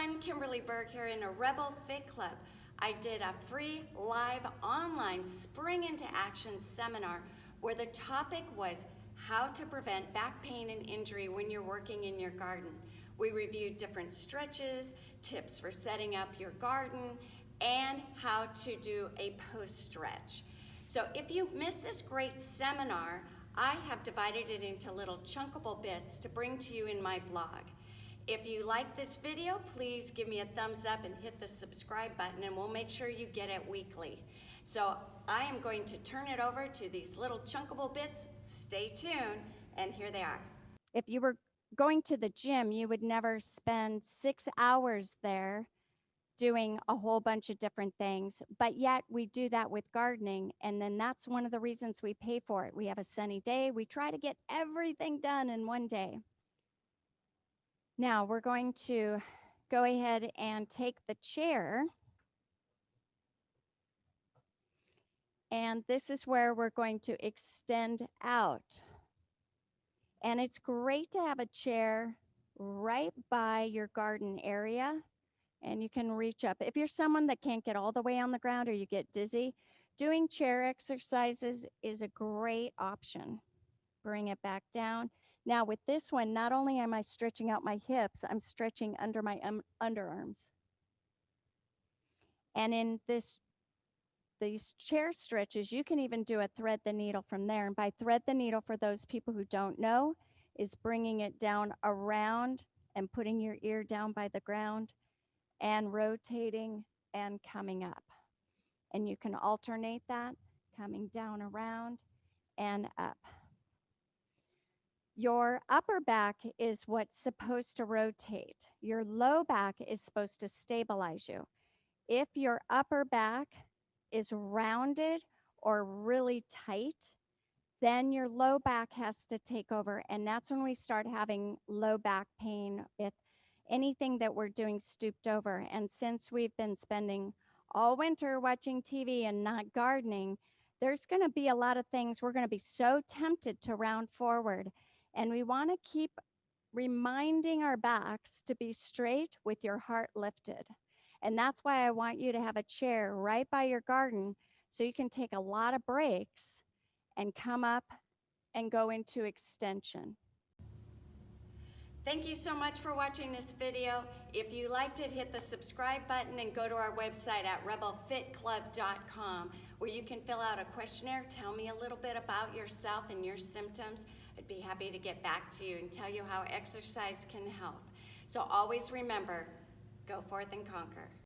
everyone, Kimberly Berg here in a Rebel Fit Club. I did a free live online Spring into Action seminar where the topic was how to prevent back pain and injury when you're working in your garden. We reviewed different stretches, tips for setting up your garden, and how to do a post stretch. So if you missed this great seminar, I have divided it into little chunkable bits to bring to you in my blog. If you like this video, please give me a thumbs up and hit the subscribe button, and we'll make sure you get it weekly. So I am going to turn it over to these little chunkable bits. Stay tuned, and here they are. If you were going to the gym, you would never spend 6 hours there doing a whole bunch of different things, but yet we do that with gardening, and then that's one of the reasons we pay for it. We have a sunny day. We try to get everything done in one day. Now we're going to go ahead and take the chair, and this is where we're going to extend out. And it's great to have a chair right by your garden area, and you can reach up. If you're someone that can't get all the way on the ground or you get dizzy, doing chair exercises is a great option. Bring it back down. Now with this one, not only am I stretching out my hips, I'm stretching under my underarms. And in these chair stretches, you can even do a thread the needle from there. And by thread the needle, for those people who don't know, is bringing it down around and putting your ear down by the ground and rotating and coming up. And you can alternate that, coming down around and up. Your upper back is what's supposed to rotate. Your low back is supposed to stabilize you. If your upper back is rounded or really tight, then your low back has to take over. And that's when we start having low back pain with anything that we're doing stooped over. And since we've been spending all winter watching TV and not gardening, there's going to be a lot of things. We're going to be so tempted to round forward. And we want to keep reminding our backs to be straight with your heart lifted. And that's why I want you to have a chair right by your garden so you can take a lot of breaks and come up and go into extension. Thank you so much for watching this video. If you liked it, hit the subscribe button and go to our website at rebelfitclub.com where you can fill out a questionnaire, tell me a little bit about yourself and your symptoms. I'd be happy to get back to you and tell you how exercise can help. So always remember, go forth and conquer.